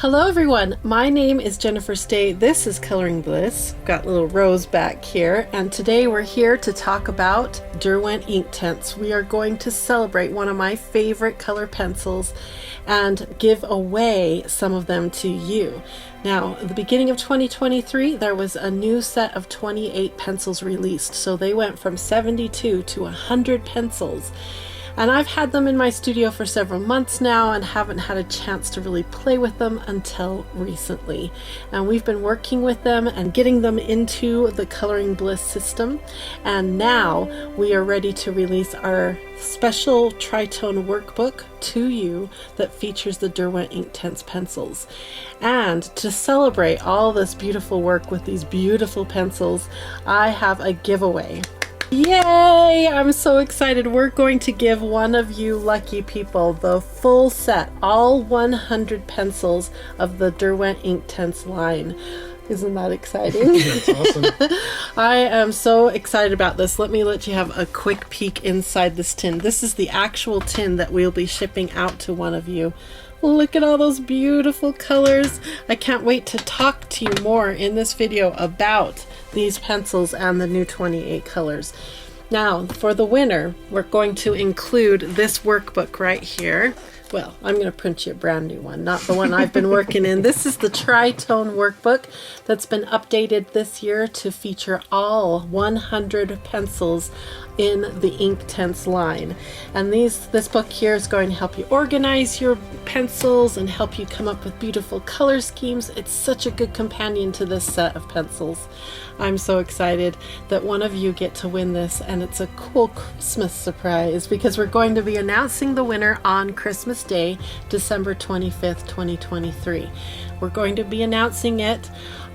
Hello everyone, my name is Jennifer Stay. This is Coloring Bliss. Got little Rose back here, and today we're here to talk about Derwent INKTENSE. We are going to celebrate one of my favorite color pencils and give away some of them to you. Now, at the beginning of 2023, there was a new set of 28 pencils released, so they went from 72 to 100 pencils. And I've had them in my studio for several months now and haven't had a chance to really play with them until recently. And we've been working with them and getting them into the Coloring Bliss system. And now we are ready to release our special tritone workbook to you that features the Derwent INKTENSE pencils. And to celebrate all this beautiful work with these beautiful pencils, I have a giveaway. Yay! I'm so excited. We're going to give one of you lucky people the full set, all 100 pencils of the Derwent INKTENSE line. Isn't that exciting? That's awesome. I am so excited about this. Let you have a quick peek inside this tin. This is the actual tin that we'll be shipping out to one of you. Look at all those beautiful colors. I can't wait to talk to you more in this video about these pencils and the new 28 colors. Now, for the winner, we're going to include this workbook right here. Well, I'm going to print you a brand new one, not the one I've been working in. This is the Tritone workbook that's been updated this year to feature all 100 pencils in the INKTENSE line. And this book here is going to help you organize your pencils and help you come up with beautiful color schemes. It's such a good companion to this set of pencils. I'm so excited that one of you get to win this, and it's a cool Christmas surprise because we're going to be announcing the winner on Christmas Day, December 25th, 2023. We're going to be announcing it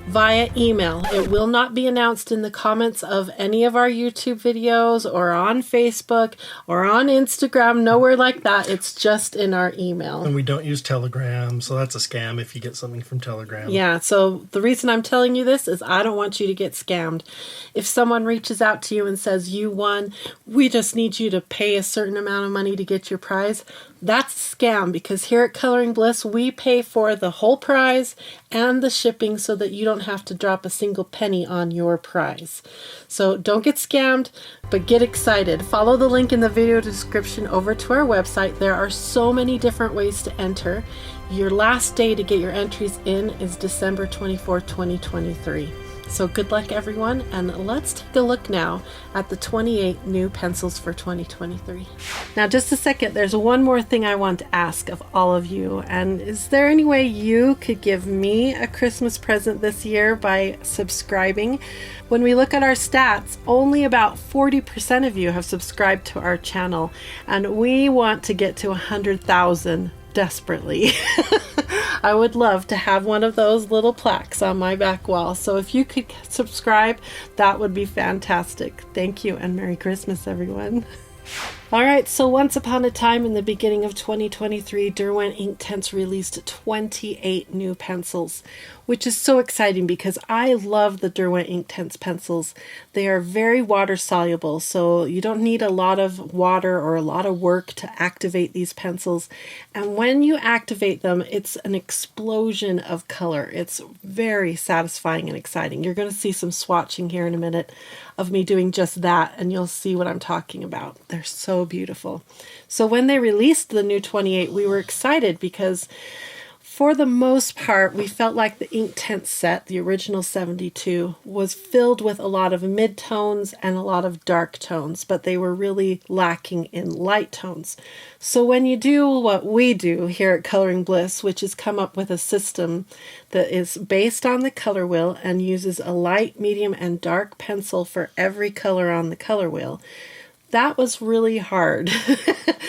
via email. It will not be announced in the comments of any of our YouTube videos or on Facebook or on Instagram, nowhere like that. It's just in our email. And we don't use Telegram, so that's a scam if you get something from Telegram. Yeah, so the reason I'm telling you this is I don't want you to get scammed. If someone reaches out to you and says you won, we just need you to pay a certain amount of money to get your prize, that's a scam, because here at Coloring Bliss, we pay for the whole prize and the shipping so that you don't have to drop a single penny on your prize. So don't get scammed, but get excited. Follow the link in the video description over to our website. There are so many different ways to enter. Your last day to get your entries in is December 24, 2023. So good luck everyone, and let's take a look now at the 28 new pencils for 2023. Now just a second, there's one more thing I want to ask of all of you, and is there any way you could give me a Christmas present this year by subscribing? When we look at our stats, only about 40% of you have subscribed to our channel, and we want to get to 100,000 desperately. I would love to have one of those little plaques on my back wall. So if you could subscribe, that would be fantastic. Thank you, and Merry Christmas, everyone. All right, so once upon a time in the beginning of 2023, Derwent INKTENSE released 28 new pencils, which is so exciting because I love the Derwent INKTENSE pencils. They are very water soluble, so you don't need a lot of water or a lot of work to activate these pencils. And when you activate them, it's an explosion of color. It's very satisfying and exciting. You're going to see some swatching here in a minute of me doing just that, and you'll see what I'm talking about. They're so beautiful. So when they released the new 28, we were excited because for the most part, we felt like the INKTENSE set, the original 72, was filled with a lot of mid-tones and a lot of dark tones, but they were really lacking in light tones. So when you do what we do here at Coloring Bliss, which is come up with a system that is based on the color wheel and uses a light, medium, and dark pencil for every color on the color wheel, that was really hard.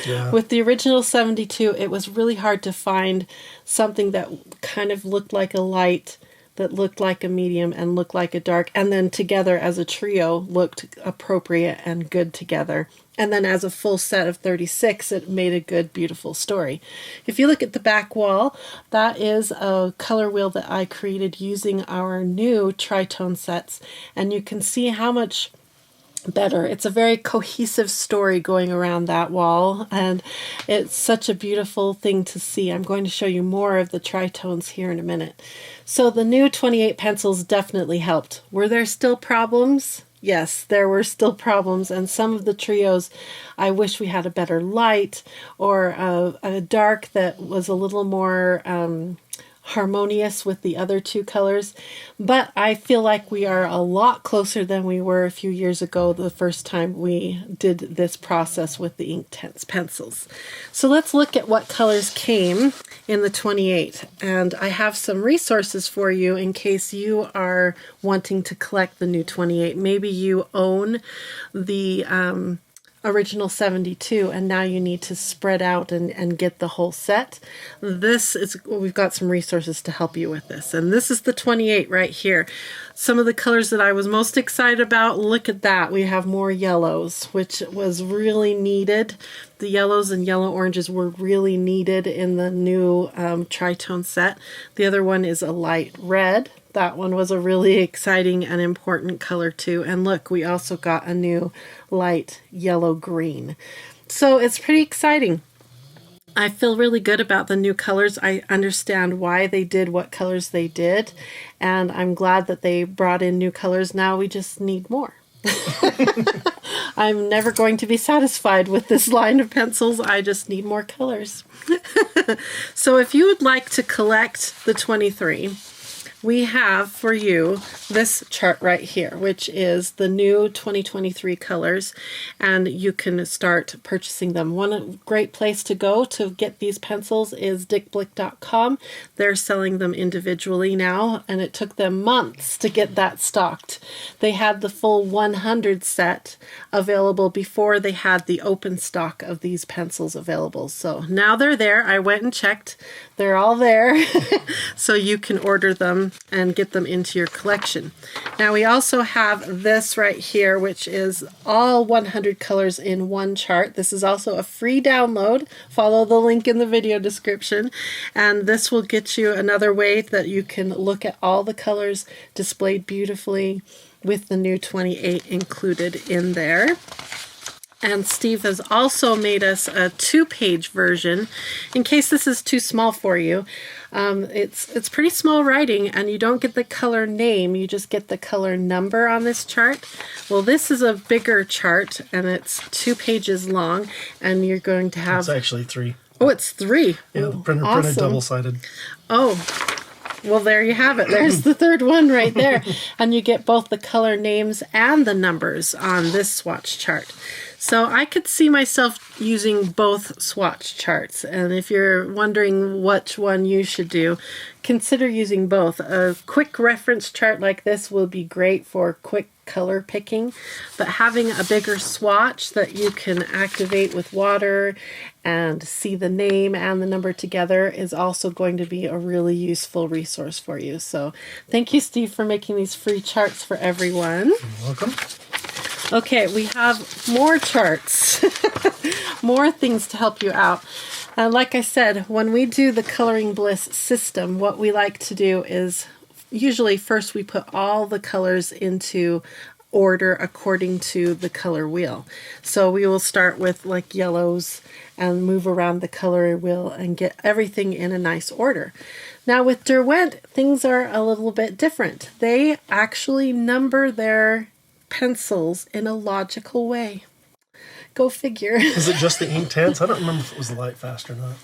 Yeah. With the original 72, it was really hard to find something that kind of looked like a light, that looked like a medium, and looked like a dark, and then together as a trio looked appropriate and good together. And then as a full set of 36, it made a good, beautiful story. If you look at the back wall, that is a color wheel that I created using our new tritone sets, and you can see how much better. It's a very cohesive story going around that wall, and it's such a beautiful thing to see. I'm going to show you more of the tritones here in a minute. So the new 28 pencils definitely helped. Were there still problems? Yes, there were still problems, and some of the trios, I wish we had a better light or a dark that was a little more harmonious with the other two colors, but I feel like we are a lot closer than we were a few years ago the first time we did this process with the Inktense pencils. So let's look at what colors came in the 28, and I have some resources for you in case you are wanting to collect the new 28. Maybe you own the original 72 and now you need to spread out and get the whole set. We've got some resources to help you with this, and this is the 28 right here. Some of the colors that I was most excited about, look at that, we have more yellows, which was really needed. The yellows and yellow oranges were really needed in the new tritone set. The other one is a light red. That one was a really exciting and important color too. And look, we also got a new light yellow green. So it's pretty exciting. I feel really good about the new colors. I understand why they did what colors they did, and I'm glad that they brought in new colors. Now we just need more. I'm never going to be satisfied with this line of pencils. I just need more colors. So if you would like to collect the 23, we have for you this chart right here, which is the new 2023 colors, and you can start purchasing them. One great place to go to get these pencils is dickblick.com. They're selling them individually now, and it took them months to get that stocked. They had the full 100 set available before they had the open stock of these pencils available. So now they're there. I went and checked. They're all there. So you can order them and get them into your collection. Now we also have this right here, which is all 100 colors in one chart. This is also a free download. Follow the link in the video description, and this will get you another way that you can look at all the colors displayed beautifully with the new 28 included in there. And Steve has also made us a 2-page version in case this is too small for you. It's pretty small writing, and you don't get the color name, you just get the color number on this chart. Well, this is a bigger chart, and it's 2 pages long, and you're going to have... It's actually 3. Oh, it's 3. Yeah, the printed double-sided. Oh, well, there you have it. There's the third one right there. And you get both the color names and the numbers on this swatch chart. So I could see myself using both swatch charts. And if you're wondering which one you should do, consider using both. A quick reference chart like this will be great for quick color picking, but having a bigger swatch that you can activate with water and see the name and the number together is also going to be a really useful resource for you. So thank you, Steve, for making these free charts for everyone. You're welcome. Okay, we have more charts, more things to help you out. Like I said, when we do the Coloring Bliss system, what we like to do is usually first we put all the colors into order according to the color wheel. So we will start with like yellows and move around the color wheel and get everything in a nice order. Now with Derwent, things are a little bit different. They actually number their pencils in a logical way. Go figure. Is it just the Inktense? I don't remember if it was the light fast or not.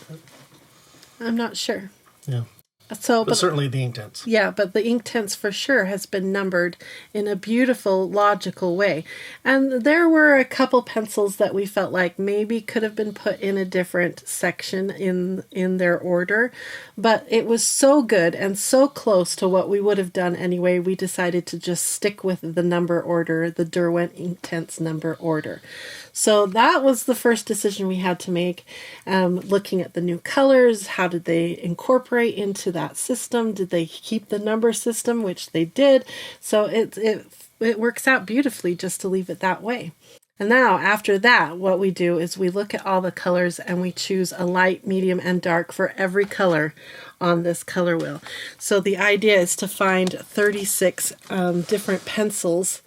I'm not sure. Yeah. But certainly the Inktense. Yeah, but the Inktense for sure has been numbered in a beautiful, logical way. And there were a couple pencils that we felt like maybe could have been put in a different section in their order. But it was so good and so close to what we would have done anyway, we decided to just stick with the number order, the Derwent Inktense number order. So that was the first decision we had to make, looking at the new colors. How did they incorporate into that system? Did they keep the number system, which they did? So it works out beautifully just to leave it that way. And now after that, what we do is we look at all the colors and we choose a light, medium, and dark for every color on this color wheel. So the idea is to find 36 different pencils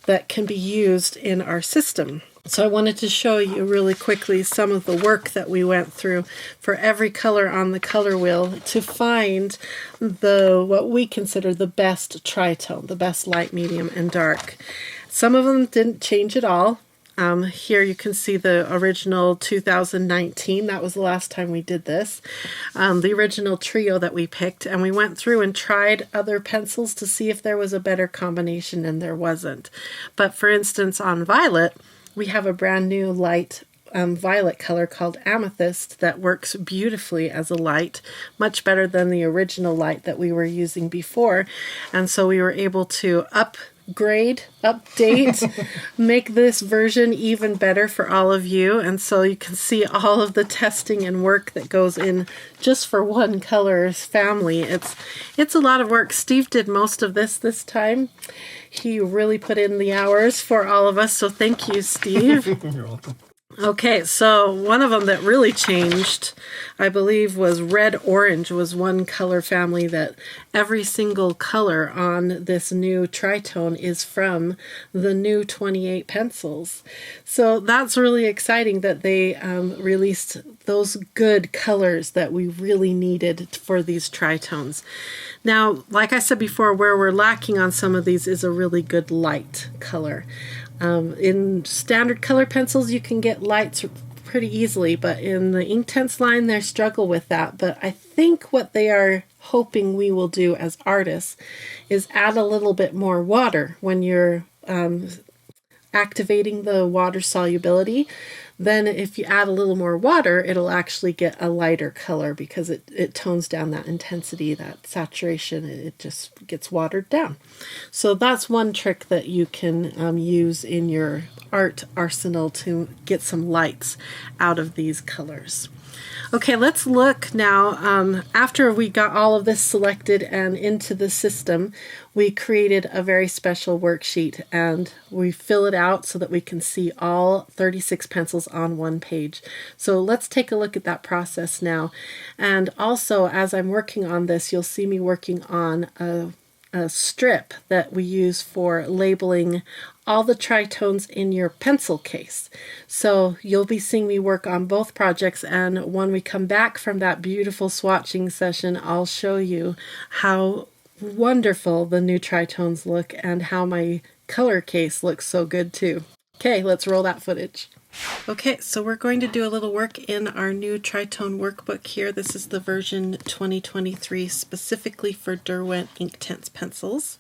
that can be used in our system. So I wanted to show you really quickly some of the work that we went through for every color on the color wheel to find what we consider the best tritone, the best light, medium, and dark. Some of them didn't change at all. Here you can see the original 2019. That was the last time we did this. The original trio that we picked, and we went through and tried other pencils to see if there was a better combination, and there wasn't. But for instance, on Violet, we have a brand new light violet color called Amethyst that works beautifully as a light, much better than the original light that we were using before. And so we were able to upgrade, update, make this version even better for all of you. And so you can see all of the testing and work that goes in just for one color's family. It's a lot of work. Steve did most of this time. He really put in the hours for all of us, so thank you, Steve. You're welcome. Okay, so one of them that really changed, I believe, was red-orange was one color family that every single color on this new tritone is from the new 28 pencils. So that's really exciting that they released those good colors that we really needed for these tritones. Now, like I said before, where we're lacking on some of these is a really good light color. In standard color pencils, you can get lights pretty easily, but in the Inktense line, they struggle with that. But I think what they are hoping we will do as artists is add a little bit more water when you're activating the water solubility. Then if you add a little more water, it'll actually get a lighter color because it tones down that intensity, that saturation. It just gets watered down. So that's one trick that you can use in your art arsenal to get some lights out of these colors. Okay, let's look now. After we got all of this selected and into the system, we created a very special worksheet, and we fill it out so that we can see all 36 pencils on one page. So let's take a look at that process now. And also, as I'm working on this, you'll see me working on a strip that we use for labeling all the tritones in your pencil case. So you'll be seeing me work on both projects, and when we come back from that beautiful swatching session, I'll show you how wonderful the new tritones look and how my color case looks so good too. Okay, let's roll that footage. Okay, so we're going to do a little work in our new tritone workbook here. This is the version 2023 specifically for Derwent INKTENSE pencils.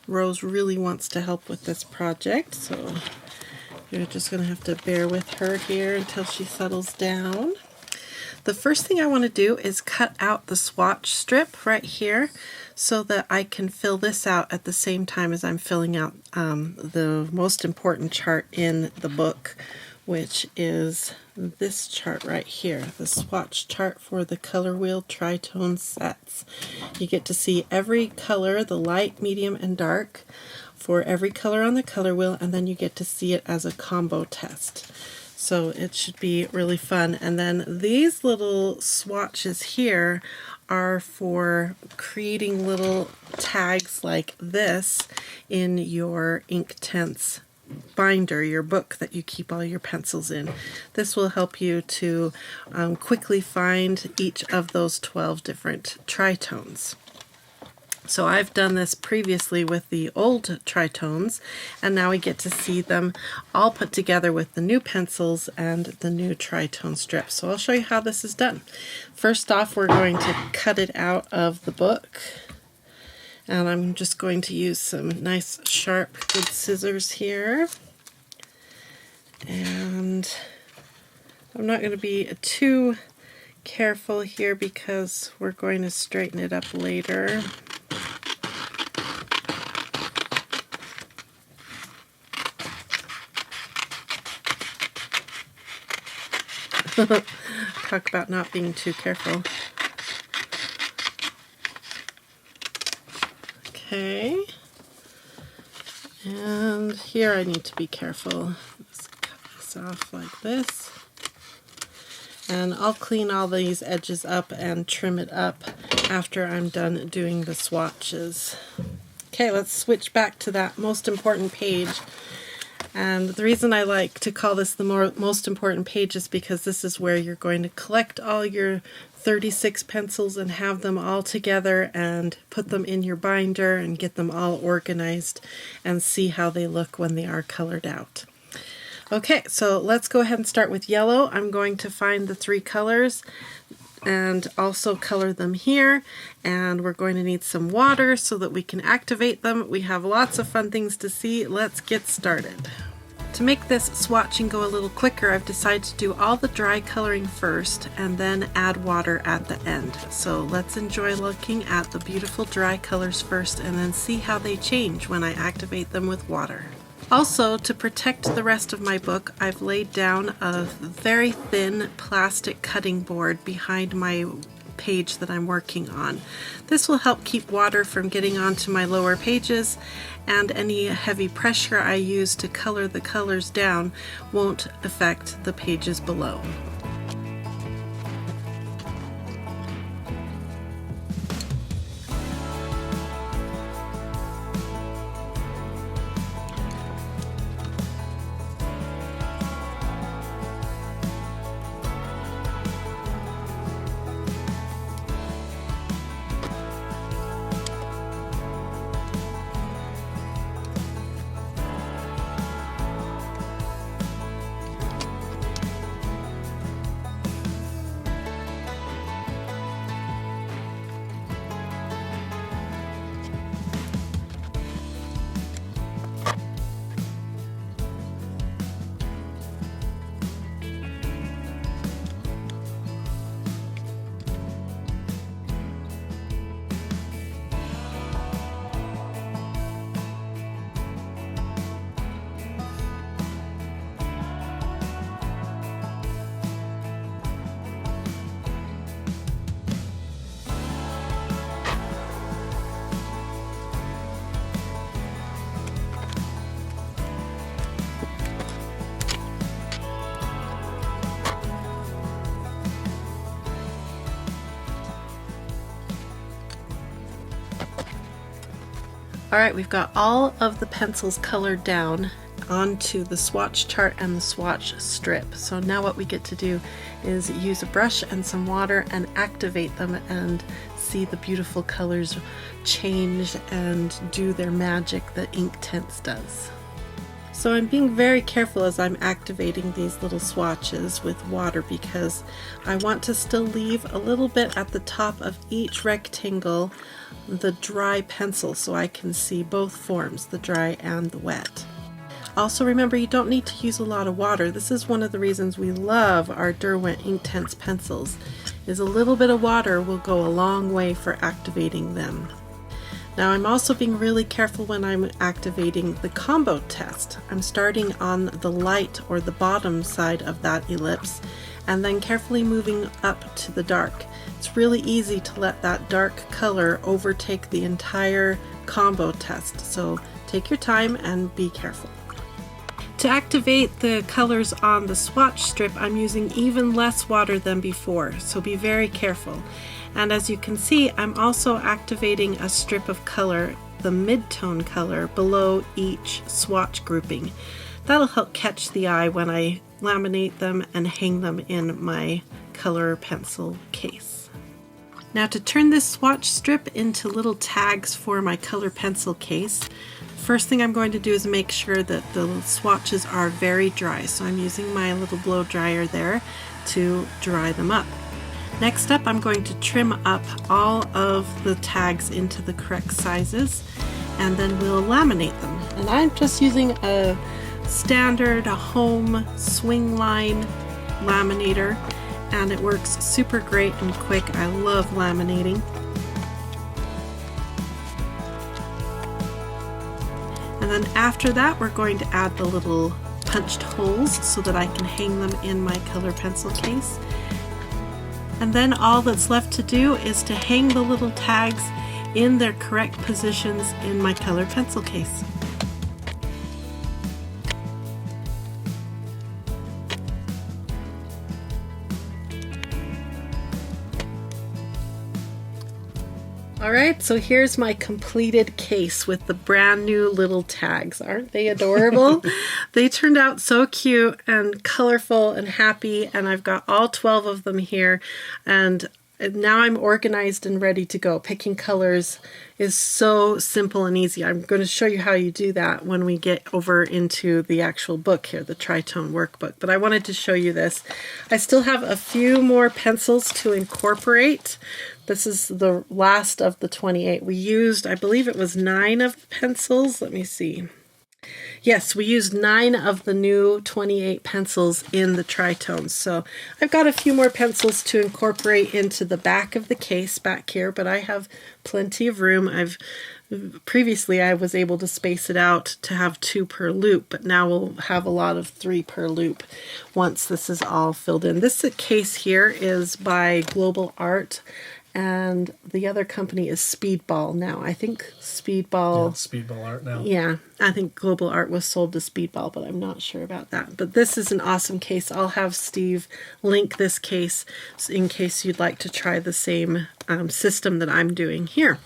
Rose really wants to help with this project, so you're just going to have to bear with her here until she settles down. The first thing I want to do is cut out the swatch strip right here so that I can fill this out at the same time as I'm filling out the most important chart in the book, which is this chart right here, the swatch chart for the color wheel tritone sets. You get to see every color, the light, medium, and dark for every color on the color wheel, and then you get to see it as a combo test. So it should be really fun. And then these little swatches here are for creating little tags like this in your Inktense binder, your book that you keep all your pencils in. This will help you to quickly find each of those 12 different tritones. So I've done this previously with the old tritones, and now we get to see them all put together with the new pencils and the new tritone strips. So I'll show you how this is done. First off, we're going to cut it out of the book. And I'm just going to use some nice sharp good scissors here. And I'm not going to be too careful here because we're going to straighten it up later. Talk about not being too careful. Okay, and here I need to be careful. Let's cut this off like this. And I'll clean all these edges up and trim it up after I'm done doing the swatches. Okay, let's switch back to that most important page. And the reason I like to call this the most important page is because this is where you're going to collect all your 36 pencils and have them all together and put them in your binder and get them all organized and see how they look when they are colored out. Okay, so let's go ahead and start with yellow. I'm going to find the 3 colors and also color them here, and we're going to need some water so that we can activate them. We have lots of fun things to see. Let's get started. To make this swatching go a little quicker, I've decided to do all the dry coloring first and then add water at the end. So let's enjoy looking at the beautiful dry colors first and then see how they change when I activate them with water. Also, to protect the rest of my book, I've laid down a very thin plastic cutting board behind my page that I'm working on. This will help keep water from getting onto my lower pages, and any heavy pressure I use to color the colors down won't affect the pages below. Alright, we've got all of the pencils colored down onto the swatch chart and the swatch strip. So now what we get to do is use a brush and some water and activate them and see the beautiful colors change and do their magic that Inktense does. So I'm being very careful as I'm activating these little swatches with water because I want to still leave a little bit at the top of each rectangle the dry pencil so I can see both forms, the dry and the wet. Also remember, you don't need to use a lot of water. This is one of the reasons we love our Derwent INKTENSE pencils, is a little bit of water will go a long way for activating them. Now I'm also being really careful when I'm activating the combo test. I'm starting on the light or the bottom side of that ellipse and then carefully moving up to the dark. It's really easy to let that dark color overtake the entire combo test, so take your time and be careful. To activate the colors on the swatch strip, I'm using even less water than before, so be very careful. And as you can see, I'm also activating a strip of color, the mid-tone color, below each swatch grouping. That'll help catch the eye when I laminate them and hang them in my color pencil case. Now to turn this swatch strip into little tags for my color pencil case, first thing I'm going to do is make sure that the swatches are very dry. So I'm using my little blow dryer there to dry them up. Next up, I'm going to trim up all of the tags into the correct sizes, and then we'll laminate them. And I'm just using a standard home swing line laminator, and it works super great and quick. I love laminating. And then after that, we're going to add the little punched holes so that I can hang them in my color pencil case. And then all that's left to do is to hang the little tags in their correct positions in my color pencil case. All right, so here's my completed case with the brand new little tags. Aren't they adorable? They turned out so cute and colorful and happy, and I've got all 12 of them here, and now I'm organized and ready to go. Picking colors is so simple and easy. I'm going to show you how you do that when we get over into the actual book here, the Tritone workbook. But I wanted to show you this. I still have a few more pencils to incorporate. This is the last of the 28. We used, I believe it was 9 of the pencils. Let me see. Yes, we used 9 of the new 28 pencils in the Tritones. So I've got a few more pencils to incorporate into the back of the case back here, but I have plenty of room. Previously I was able to space it out to have 2 per loop, but now we'll have a lot of 3 per loop once this is all filled in. This case here is by Global Art, and the other company is Speedball now. I think Speedball... Yeah, Speedball Art now. Yeah, I think Global Art was sold to Speedball, but I'm not sure about that. But this is an awesome case. I'll have Steve link this case in case you'd like to try the same system that I'm doing here.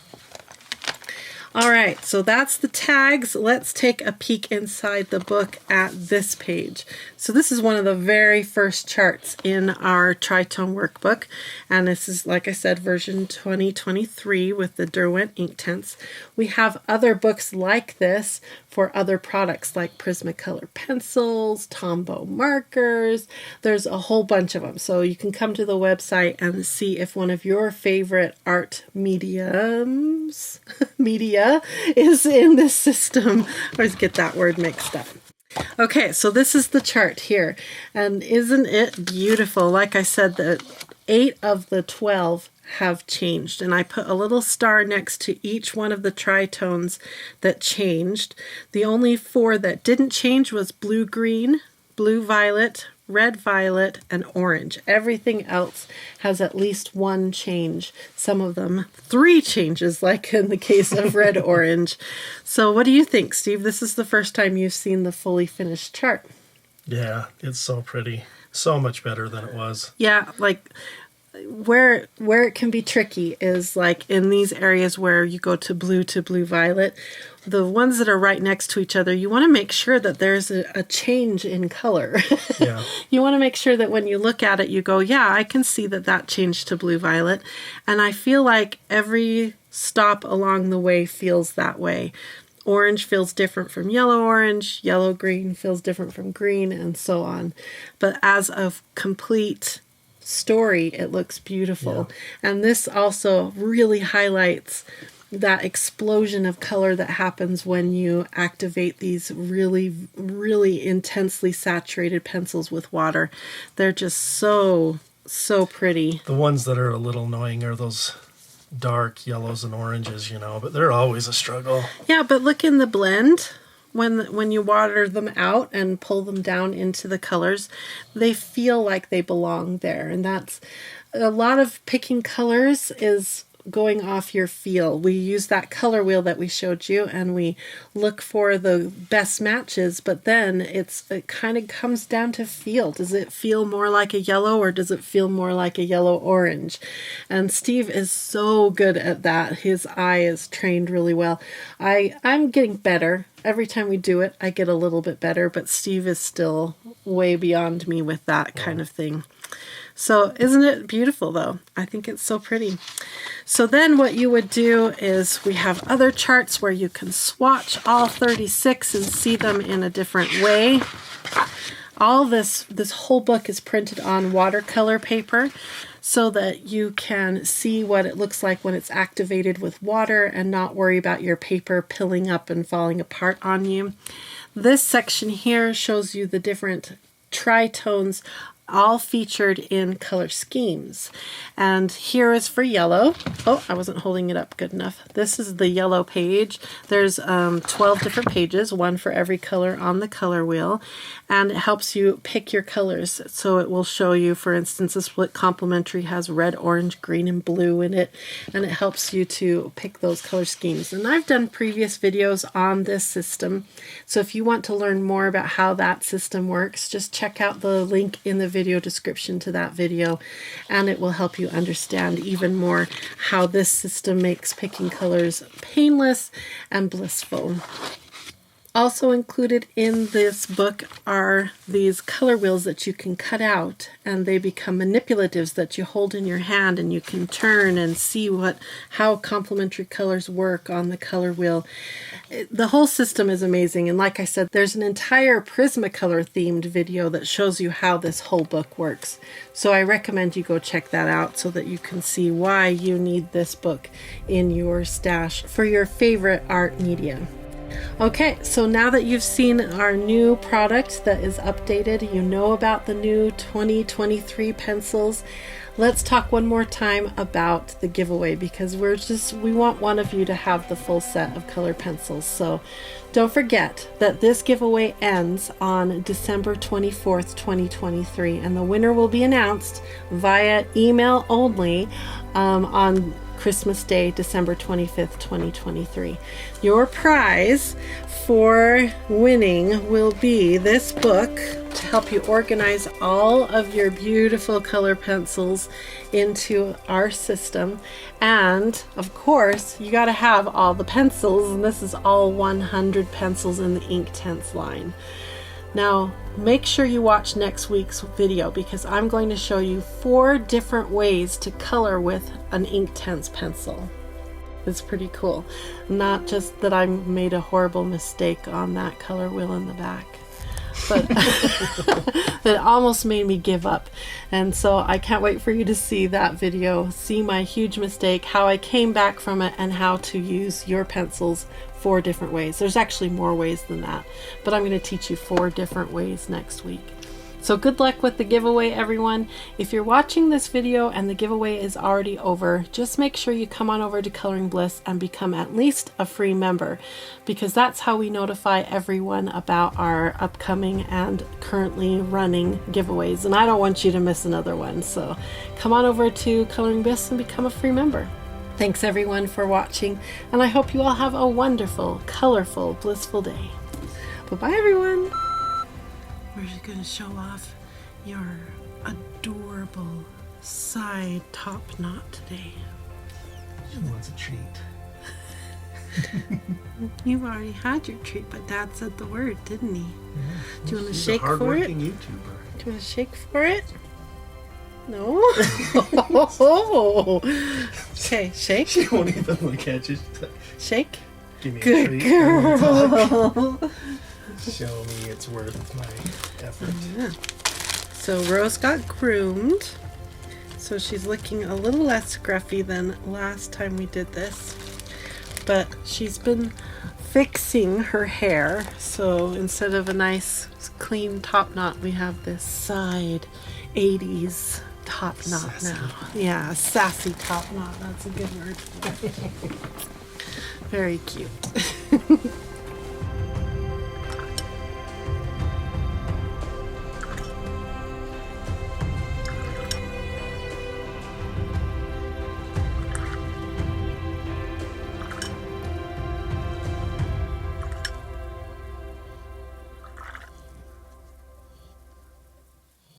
All right, so that's the tags. Let's take a peek inside the book at this page. So this is one of the very first charts in our Tritone workbook, and this is, like I said, version 2023 with the Derwent INKTENSE. We have other books like this for other products like Prismacolor pencils, Tombow markers. There's a whole bunch of them. So you can come to the website and see if one of your favorite art media is in this system. I always get that word mixed up. Okay, so this is the chart here, and isn't it beautiful? Like I said, the 8 of the 12 have changed, and I put a little star next to each one of the tritones that changed. The only 4 that didn't change was blue-green, blue-violet, red-violet, and orange. Everything else has at least 1 change. Some of them 3 changes, like in the case of red-orange. So what do you think, Steve? This is the first time you've seen the fully finished chart. Yeah, it's so pretty. So much better than it was. Yeah, like where it can be tricky is like in these areas where you go to blue violet, the ones that are right next to each other, you want to make sure that there's a change in color. Yeah. You want to make sure that when you look at it, you go, yeah, I can see that that changed to blue violet. And I feel like every stop along the way feels that way. Orange feels different from yellow orange, yellow green feels different from green, and so on. But as a complete story, it looks beautiful. Yeah. And this also really highlights that explosion of color that happens when you activate these really, really intensely saturated pencils with water. They're just so pretty. The ones that are a little annoying are those dark yellows and oranges, you know, but they're always a struggle. Yeah, but look in the blend. When you water them out and pull them down into the colors, they feel like they belong there. And that's a lot of picking colors is going off your feel. We use that color wheel that we showed you and we look for the best matches, but then it kind of comes down to feel. Does it feel more like a yellow or does it feel more like a yellow orange? And Steve is so good at that. His eye is trained really well. I'm getting better. Every time we do it, I get a little bit better, but Steve is still way beyond me with that kind of thing. So isn't it beautiful though? I think it's so pretty. So then what you would do is we have other charts where you can swatch all 36 and see them in a different way. All this whole book is printed on watercolor paper so that you can see what it looks like when it's activated with water and not worry about your paper pilling up and falling apart on you. This section here shows you the different tritones all featured in color schemes. And here is for yellow. Oh, I wasn't holding it up good enough. This is the yellow page. There's 12 different pages, one for every color on the color wheel. And it helps you pick your colors. So it will show you, for instance, the split complementary has red, orange, green, and blue in it. And it helps you to pick those color schemes. And I've done previous videos on this system. So if you want to learn more about how that system works, just check out the link in the video video description to that video, and it will help you understand even more how this system makes picking colors painless and blissful. Also included in this book are these color wheels that you can cut out, and they become manipulatives that you hold in your hand, and you can turn and see how complementary colors work on the color wheel. The whole system is amazing, and like I said, there's an entire Prismacolor themed video that shows you how this whole book works. So I recommend you go check that out so that you can see why you need this book in your stash for your favorite art media. Okay, so now that you've seen our new product that is updated, you know about the new 2023 pencils, let's talk one more time about the giveaway, because we want one of you to have the full set of color pencils. So don't forget that this giveaway ends on December 24th, 2023, and the winner will be announced via email only on Christmas Day, December 25th, 2023. Your prize for winning will be this book to help you organize all of your beautiful color pencils into our system. And of course, you got to have all the pencils, and this is all 100 pencils in the Inktense line. Now, make sure you watch next week's video, because I'm going to show you 4 different ways to color with an Inktense pencil. It's pretty cool. Not just that I made a horrible mistake on that color wheel in the back, but it almost made me give up. And so I can't wait for you to see that video, see my huge mistake, how I came back from it, and how to use your pencils 4 different ways. There's actually more ways than that, but I'm going to teach you 4 different ways next week. So good luck with the giveaway, everyone. If you're watching this video and the giveaway is already over, just make sure you come on over to Coloring Bliss and become at least a free member, because that's how we notify everyone about our upcoming and currently running giveaways. And I don't want you to miss another one. So come on over to Coloring Bliss and become a free member. Thanks everyone for watching, and I hope you all have a wonderful, colorful, blissful day. Bye-bye, everyone. We're just going to show off your adorable side top knot today. She wants a treat. You've already had your treat, but Dad said the word, didn't he? Yeah. Do you want to She's shake a for it? hard-working YouTuber. Do you want to shake for it? No? Okay, shake. She won't even look at you. Shake. Give me a Good treat. girl. Show me it's worth my effort. Yeah. So Rose got groomed. So she's looking a little less scruffy than last time we did this. But she's been fixing her hair. So instead of a nice clean top knot, we have this side 80s top knot Sassy. now. Yeah, sassy top knot. That's a good word. Very cute.